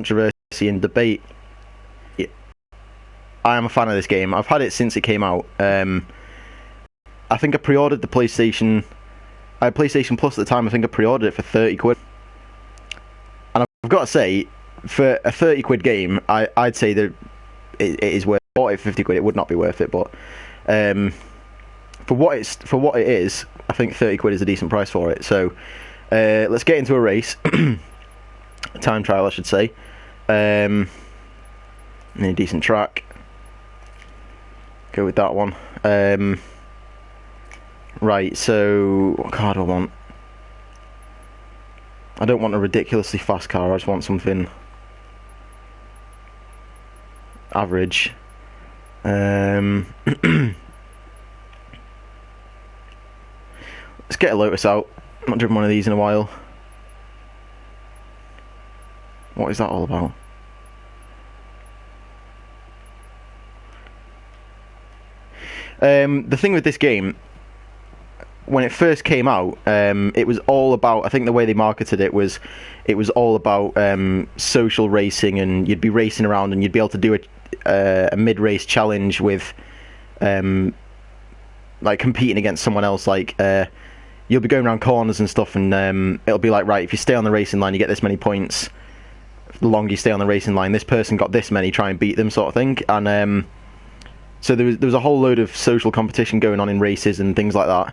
controversy and debate. I am a fan of this game. I've had it since it came out. I think I pre-ordered the PlayStation. I had PlayStation Plus at the time. I think I pre-ordered it for 30 quid. And I've got to say, for a 30 quid game, I'd say that it is worth it. 40, 50 quid, it would not be worth it. But for what it is, I think 30 quid is a decent price for it. So let's get into a race. Time trial, I should say. In a decent track. Go with that one. Right, so what car do I want? I don't want a ridiculously fast car. I just want something average. Let's get a Lotus out. I've not driven one of these in a while. What is that all about? The thing with this game, when it first came out, it was all about, I think the way they marketed it was all about social racing, and you'd be racing around and you'd be able to do a mid-race challenge with like competing against someone else. Like you'll be going around corners and stuff, and it'll be like, right, if you stay on the racing line you get this many points. The longer you stay on the racing line, this person got this many, try and beat them, sort of thing. And so there was a whole load of social competition going on in races and things like that.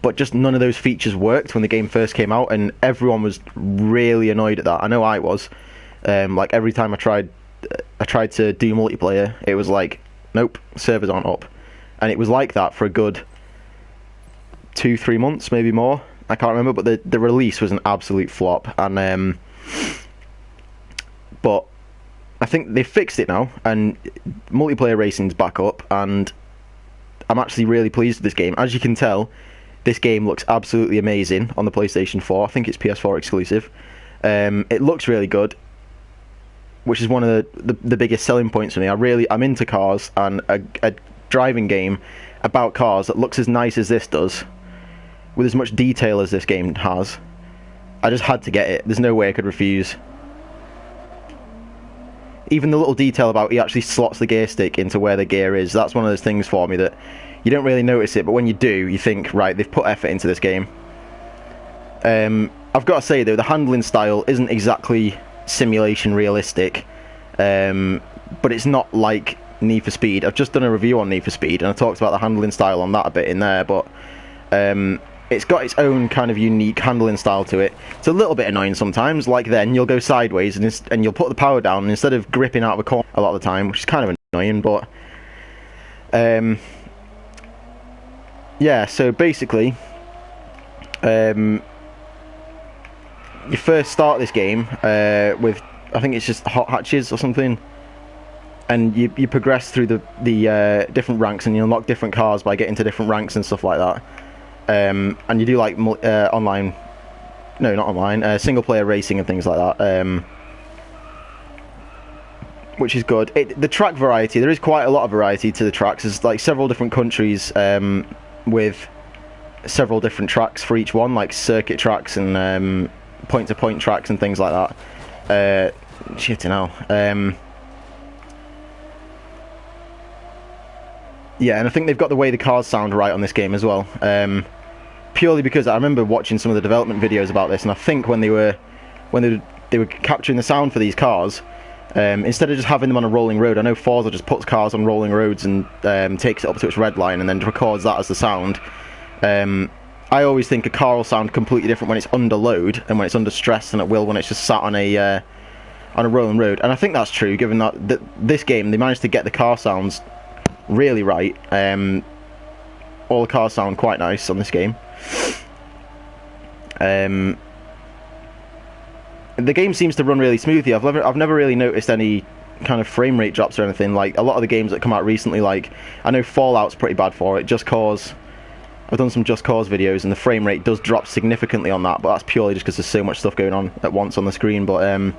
But just none of those features worked when the game first came out, and everyone was really annoyed at that. I know I was. Like every time I tried to do multiplayer, it was like, nope, servers aren't up. And it was like that for a good 2-3 months, maybe more. I can't remember, but the release was an absolute flop. And but I think they fixed it now, and multiplayer racing's back up, and I'm actually really pleased with this game. As you can tell, this game looks absolutely amazing on the PlayStation 4. I think it's PS4 exclusive. It looks really good, which is one of the biggest selling points for me. I'm into cars, and a driving game about cars that looks as nice as this does, with as much detail as this game has, I just had to get it. There's no way I could refuse. Even the little detail about he actually slots the gear stick into where the gear is, that's one of those things for me that you don't really notice it, but when you do, you think, right, they've put effort into this game. I've got to say though, the handling style isn't exactly simulation realistic, but it's not like Need for Speed. I've just done a review on Need for Speed, and I talked about the handling style on that a bit in there, but it's got its own kind of unique handling style to it. It's a little bit annoying sometimes, like then you'll go sideways and you'll put the power down, and instead of gripping out of a corner a lot of the time, which is kind of annoying, but yeah, so basically you first start this game with, I think it's just hot hatches or something, and you progress through the different ranks, and you unlock different cars by getting to different ranks and stuff like that. And you do like online, no, not online, single player racing and things like that, which is good. The track variety, there is quite a lot of variety to the tracks. There's like several different countries with several different tracks for each one, like circuit tracks and point to point tracks and things like that. Shitting hell. Yeah, and I think they've got the way the cars sound right on this game as well. Purely because I remember watching some of the development videos about this, and I think when they were capturing the sound for these cars, instead of just having them on a rolling road, I know Forza just puts cars on rolling roads and takes it up to its red line and then records that as the sound. I always think a car will sound completely different when it's under load and when it's under stress than it will when it's just sat on a rolling road. And I think that's true, given that this game they managed to get the car sounds really right. All the cars sound quite nice on this game. The game seems to run really smoothly. I've never really noticed any kind of frame rate drops or anything. Like a lot of the games that come out recently, like I know Fallout's pretty bad for it. Just Cause, I've done some Just Cause videos, and the frame rate does drop significantly on that, but that's purely just because there's so much stuff going on at once on the screen. But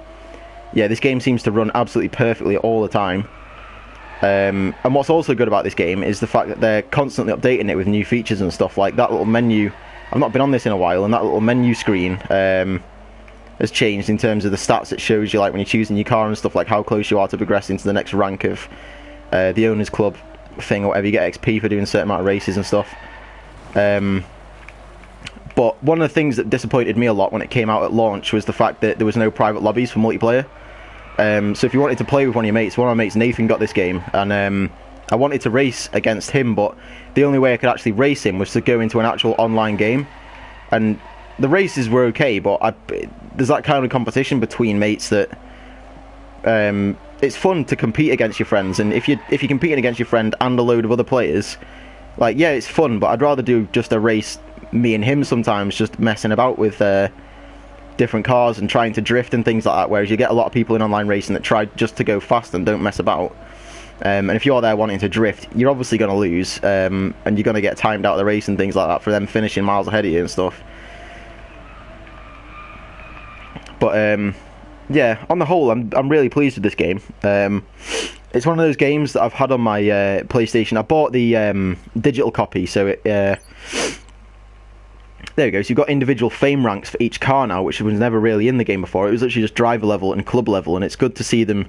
yeah, this game seems to run absolutely perfectly all the time. And what's also good about this game is the fact that they're constantly updating it with new features and stuff, like that little menu. I've not been on this in a while, and that little menu screen has changed in terms of the stats it shows you, like when you're choosing your car and stuff, like how close you are to progressing to the next rank of the owners club thing or whatever. You get XP for doing a certain amount of races and stuff. But one of the things that disappointed me a lot when it came out at launch was the fact that there was no private lobbies for multiplayer. So if you wanted to play with one of your mates, one of my mates, Nathan, got this game, and I wanted to race against him, but the only way I could actually race him was to go into an actual online game. And the races were okay, but there's that kind of competition between mates that it's fun to compete against your friends. And if you're competing against your friend and a load of other players, like, yeah, it's fun, but I'd rather do just a race, me and him sometimes, just messing about with different cars and trying to drift and things like that, whereas you get a lot of people in online racing that try just to go fast and don't mess about. And if you're there wanting to drift, you're obviously going to lose, and you're going to get timed out of the race and things like that for them finishing miles ahead of you and stuff. But yeah, on the whole, I'm really pleased with this game. It's one of those games that I've had on my PlayStation. I bought the digital copy, so it there we go. So you've got individual fame ranks for each car now, which was never really in the game before. It was actually just driver level and club level, and it's good to see them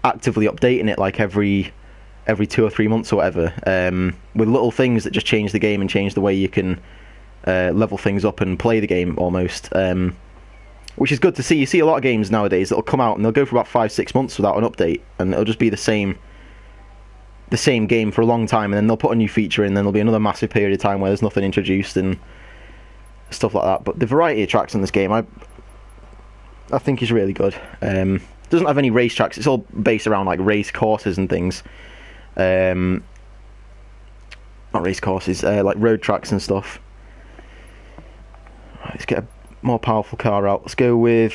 actively updating it like every 2 or 3 months or whatever, with little things that just change the game and change the way you can level things up and play the game almost, which is good to see. You see a lot of games nowadays that'll come out and they'll go for about 5-6 months without an update, and it'll just be the same game for a long time, and then they'll put a new feature in, and then there'll be another massive period of time where there's nothing introduced and stuff like that. But the variety of tracks in this game, I think is really good. Doesn't have any race tracks. It's all based around like race courses and things. Not race courses, like road tracks and stuff. Right, let's get a more powerful car out. Let's go with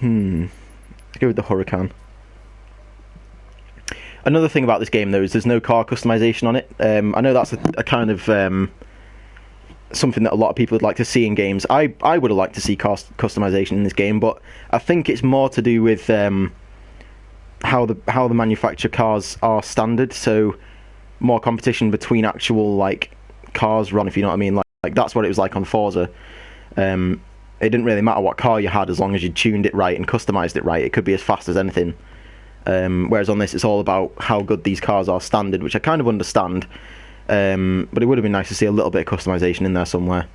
let's go with the Huracan. Another thing about this game though is there's no car customization on it. I know that's a kind of something that a lot of people would like to see in games. I would have liked to see car customization in this game, but I think it's more to do with how the manufactured cars are standard. So more competition between actual like cars run, if you know what I mean. Like that's what it was like on Forza. It didn't really matter what car you had as long as you tuned it right and customized it right. It could be as fast as anything. Whereas on this, it's all about how good these cars are standard, which I kind of understand. But it would have been nice to see a little bit of customization in there somewhere.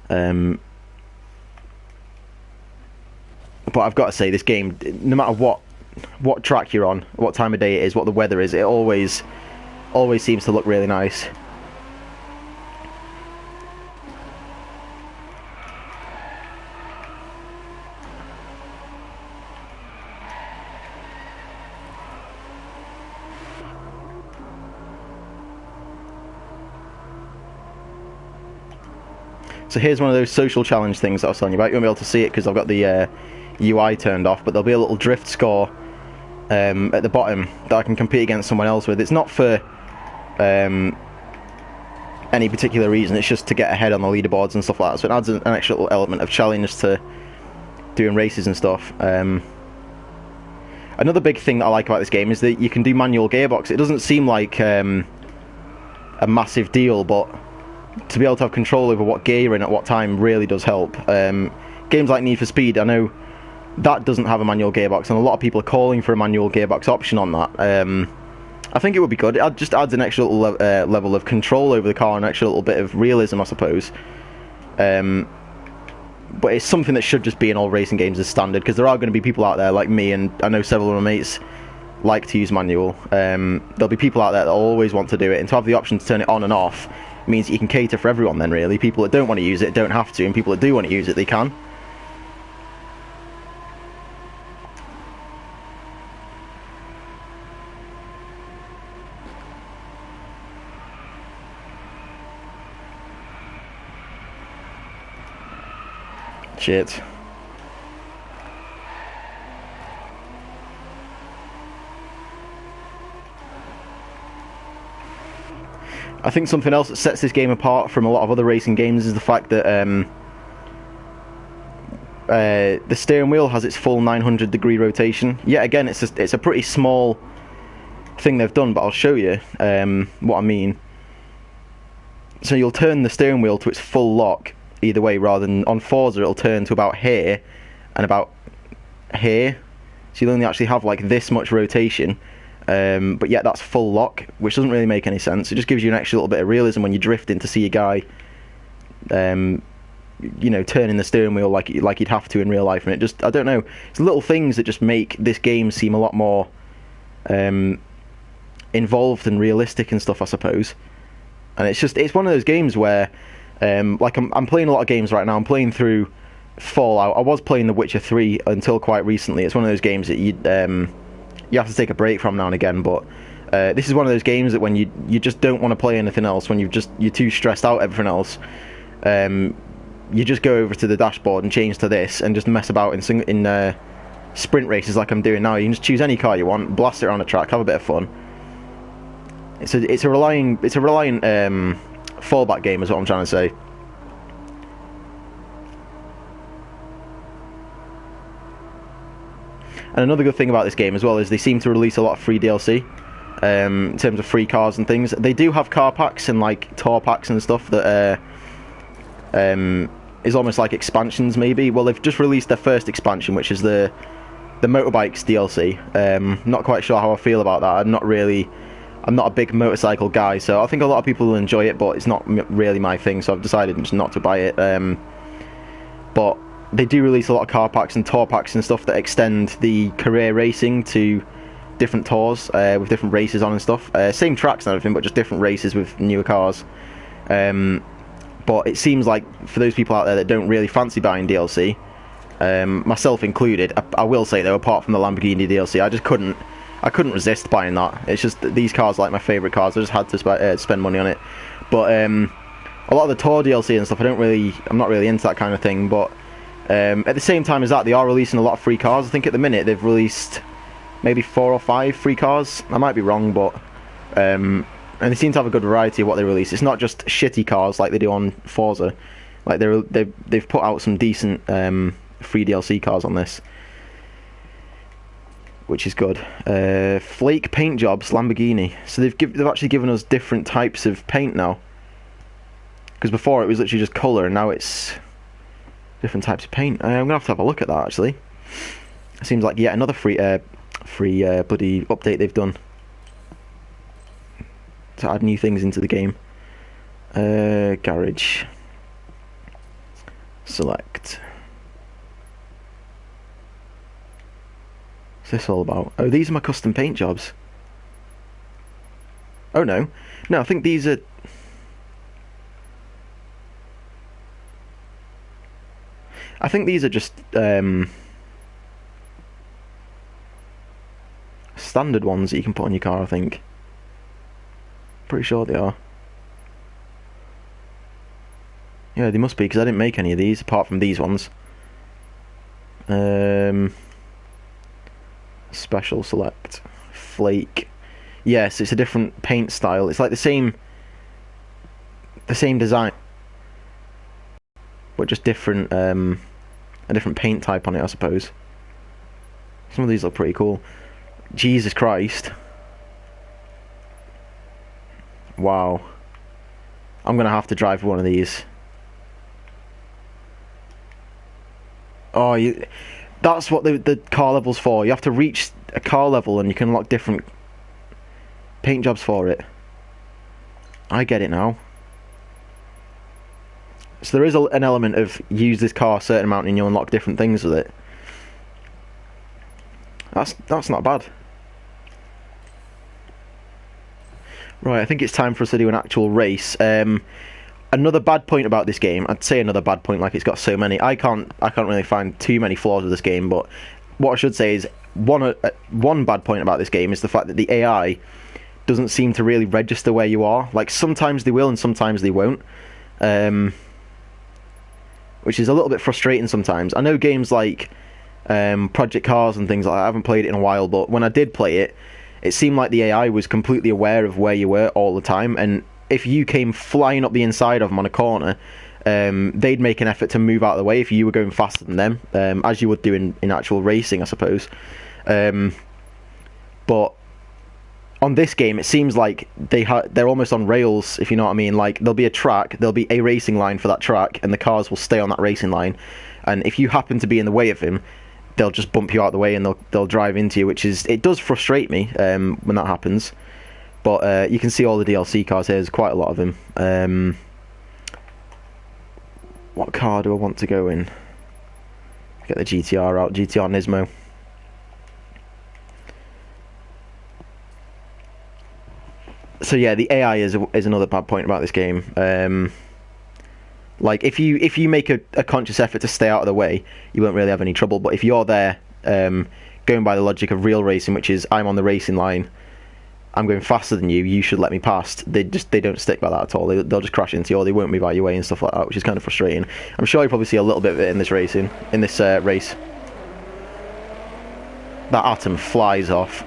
But I've got to say, this game, no matter what track you're on, what time of day it is, what the weather is, it always seems to look really nice. So here's one of those social challenge things that I was telling you about. You won't be able to see it because I've got the UI turned off, but there'll be a little drift score at the bottom that I can compete against someone else with. It's not for any particular reason, it's just to get ahead on the leaderboards and stuff like that, so it adds an extra little element of challenge to doing races and stuff. Another big thing that I like about this game is that you can do manual gearbox. It doesn't seem like a massive deal, but to be able to have control over what gear you're in at what time really does help. Games like Need for Speed, I know that doesn't have a manual gearbox, and a lot of people are calling for a manual gearbox option on that. I think it would be good. It just adds an extra little level of control over the car, an extra little bit of realism, I suppose. But it's something that should just be in all racing games as standard, because there are going to be people out there like me, and I know several of my mates like to use manual. There'll be people out there that always want to do it, and to have the option to turn it on and off means that you can cater for everyone then, really. People that don't want to use it don't have to, and people that do want to use it, they can. Shit. I think something else that sets this game apart from a lot of other racing games is the fact that the steering wheel has its full 900-degree rotation. Yet again, it's a pretty small thing they've done, but I'll show you what I mean. So you'll turn the steering wheel to its full lock either way, rather than on Forza it'll turn to about here and about here. So you'll only actually have like this much rotation, but yet that's full lock, which doesn't really make any sense. It just gives you an extra little bit of realism when you're drifting to see a guy, you know, turning the steering wheel like you'd have to in real life. And it just, I don't know, it's little things that just make this game seem a lot more involved and realistic and stuff, I suppose. And it's one of those games where, like I'm playing a lot of games right now. I'm playing through Fallout. I was playing The Witcher 3 until quite recently. It's one of those games that you have to take a break from now and again. But this is one of those games that when you just don't want to play anything else, when you're too stressed out everything else, you just go over to the dashboard and change to this and just mess about in sprint races like I'm doing now. You can just choose any car you want, blast it around the track, have a bit of fun. It's a reliant fallback game, is what I'm trying to say. And another good thing about this game as well is they seem to release a lot of free DLC in terms of free cars and things. They do have car packs and like tour packs and stuff that is almost like expansions maybe. Well, they've just released their first expansion, which is the motorbikes DLC. Not quite sure how I feel about that. I'm not a big motorcycle guy, so I think a lot of people will enjoy it, but it's not really my thing, so I've decided just not to buy it. But they do release a lot of car packs and tour packs and stuff that extend the career racing to different tours with different races on and stuff. Same tracks and everything, but just different races with newer cars. But it seems like for those people out there that don't really fancy buying DLC, myself included, I will say though, apart from the Lamborghini DLC, I couldn't resist buying that. It's just that these cars are like my favourite cars. I just had to spend money on it. But a lot of the tour DLC and stuff, I'm not really into that kind of thing. But at the same time as that, they are releasing a lot of free cars. I think at the minute they've released maybe 4 or 5 free cars. I might be wrong, but and they seem to have a good variety of what they release. It's not just shitty cars like they do on Forza. Like they've put out some decent free DLC cars on this, which is good. Flake paint jobs, Lamborghini. So they've actually given us different types of paint now. Because before it was literally just colour, and now it's different types of paint. I'm gonna have to have a look at that actually. It seems like yet another free bloody update they've done to add new things into the game. Garage. Select. What's this all about? Oh, these are my custom paint jobs. Oh no. No, I think these are... I think these are just standard ones that you can put on your car, I think. Pretty sure they are. Yeah, they must be, because I didn't make any of these, apart from these ones. Special select. Flake. Yes, it's a different paint style. It's like the same design, but just different, a different paint type on it, I suppose. Some of these look pretty cool. Jesus Christ. Wow. I'm gonna have to drive one of these. Oh, that's what the car level's for. You have to reach a car level and you can unlock different paint jobs for it. I get it now. So there is an element of use this car a certain amount and you unlock different things with it. That's not bad. Right, I think it's time for us to do an actual race. Another bad point about this game, I'd say another bad point, like it's got so many. I can't really find too many flaws with this game, but what I should say is one bad point about this game is the fact that the AI doesn't seem to really register where you are. Like sometimes they will and sometimes they won't, which is a little bit frustrating sometimes. I know games like Project Cars and things like that, I haven't played it in a while, but when I did play it, it seemed like the AI was completely aware of where you were all the time, and if you came flying up the inside of them on a corner, they'd make an effort to move out of the way if you were going faster than them, as you would do in actual racing, I suppose. But on this game, it seems like they're almost on rails, if you know what I mean. Like, there'll be a track, there'll be a racing line for that track, and the cars will stay on that racing line. And if you happen to be in the way of him, they'll just bump you out of the way and they'll drive into you, it does frustrate me when that happens. But you can see all the DLC cars here. There's quite a lot of them. What car do I want to go in? Get the GTR out, GTR Nismo. So yeah, the AI is another bad point about this game. Like, if you make a conscious effort to stay out of the way, you won't really have any trouble. But if you're there, going by the logic of real racing, which is I'm on the racing line, I'm going faster than you, you should let me past. They don't stick by that at all. They'll just crash into you, or they won't move out of your way and stuff like that, which is kind of frustrating. I'm sure you probably see a little bit of it in this race. That Atom flies off.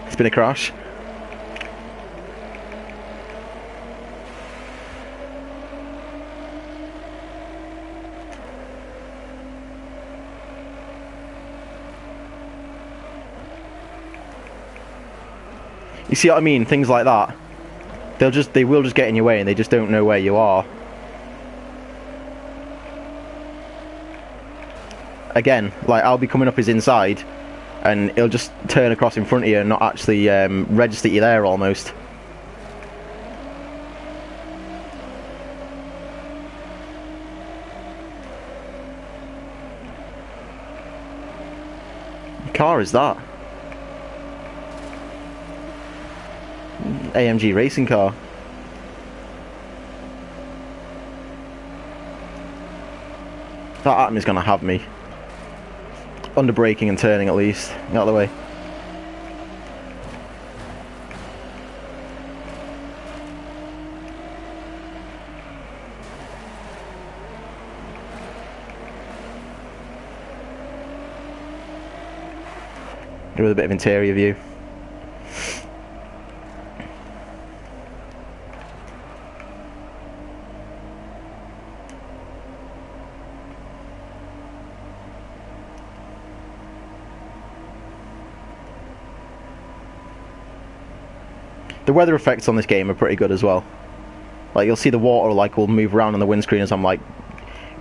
It's been a crash. You see what I mean? Things like that. They will just get in your way, and they just don't know where you are. Again, like, I'll be coming up his inside, and he'll just turn across in front of you and not actually register you there almost. What car is that? AMG racing car. That Atom is going to have me. Under braking and turning at least. Get out of the way. With a bit of interior view. The weather effects on this game are pretty good as well. Like, you'll see the water will move around on the windscreen as I'm like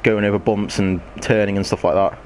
going over bumps and turning and stuff like that.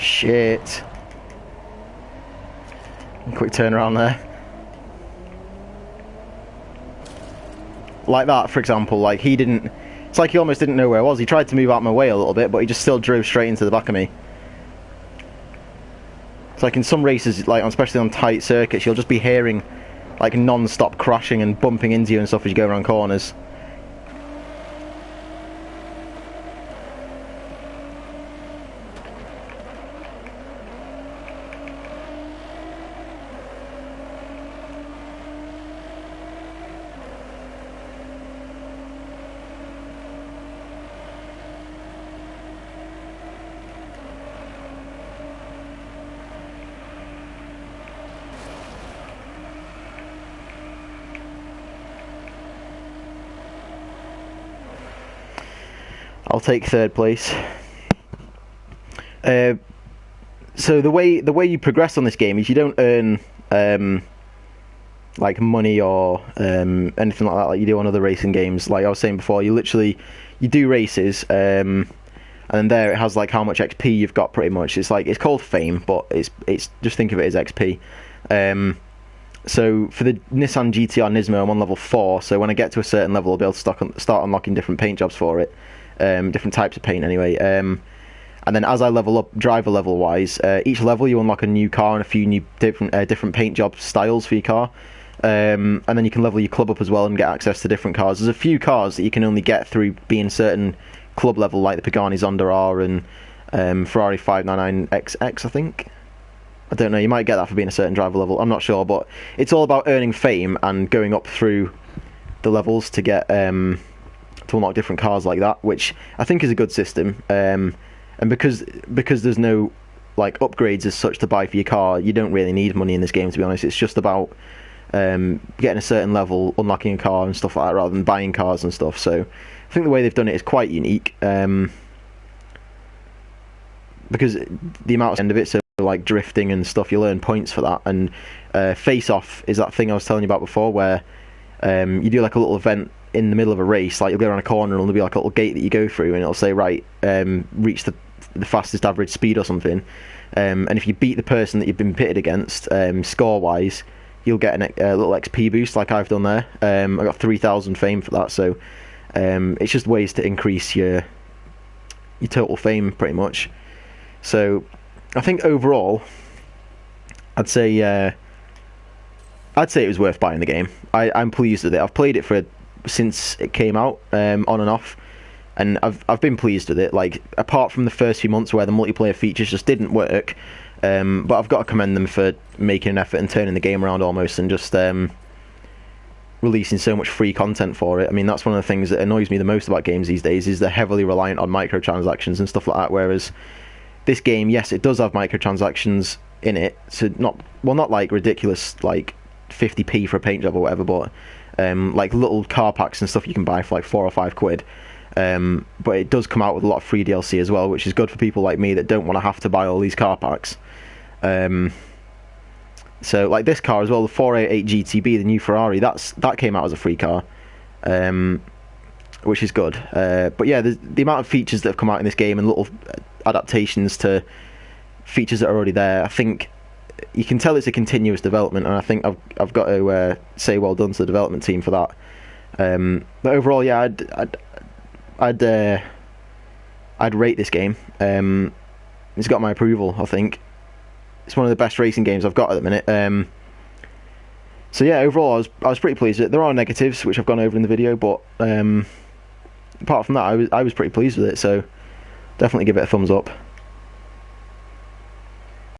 Shit. Quick turn around there. Like that, for example, like he didn't... It's like he almost didn't know where I was. He tried to move out my way a little bit, but he just still drove straight into the back of me. It's like in some races, like especially on tight circuits, you'll just be hearing like non-stop crashing and bumping into you and stuff as you go around corners. I'll take third place. So the way you progress on this game is you don't earn like money or anything like that like you do on other racing games. Like I was saying before, you do races, and then there it has like how much XP you've got. Pretty much, it's called fame, but it's just think of it as XP. So for the Nissan GTR Nismo, I'm on level 4. So when I get to a certain level, I'll be able to start unlocking different paint jobs for it. Different types of paint anyway. And then as I level up driver level wise, each level you unlock a new car and a few new different paint job styles for your car. And then you can level your club up as well and get access to different cars. There's a few cars that you can only get through being certain club level, like the Pagani Zonda R and Ferrari 599XX, I think. I don't know, you might get that for being a certain driver level, I'm not sure, but it's all about earning fame and going up through the levels to get to unlock different cars like that, which I think is a good system. And because there's no like upgrades as such to buy for your car, you don't really need money in this game, to be honest. It's just about getting a certain level, unlocking a car and stuff like that, rather than buying cars and stuff. So I think the way they've done it is quite unique, because the amount of end of it, so like drifting and stuff, you'll earn points for that. And face off is that thing I was telling you about before, where you do like a little event in the middle of a race, like you'll go around a corner and there'll be like a little gate that you go through, and it'll say, right, reach the fastest average speed or something, and if you beat the person that you've been pitted against, score wise, you'll get a little XP boost, like I've done there. I got 3,000 fame for that. So it's just ways to increase your total fame, pretty much. So I think overall, I'd say it was worth buying the game. I'm pleased with it. I've played it since it came out, on and off, and I've been pleased with it. Like, apart from the first few months where the multiplayer features just didn't work, but I've got to commend them for making an effort and turning the game around almost, and just releasing so much free content for it. I mean, that's one of the things that annoys me the most about games these days, is they're heavily reliant on microtransactions and stuff like that, whereas this game, yes, it does have microtransactions in it, so not like ridiculous, like 50p for a paint job or whatever, but like little car packs and stuff you can buy for like £4 or £5. But it does come out with a lot of free DLC as well, which is good for people like me that don't want to have to buy all these car packs. So like this car as well, the 488 GTB, the new Ferrari, that came out as a free car, which is good. But yeah, the amount of features that have come out in this game and little adaptations to features that are already there, I think you can tell it's a continuous development, and I think I've got to say well done to the development team for that. But overall, yeah, I'd rate this game. It's got my approval, I think. It's one of the best racing games I've got at the minute. So yeah, overall, I was pretty pleased with it. There are negatives which I've gone over in the video, but apart from that, I was pretty pleased with it. So definitely give it a thumbs up.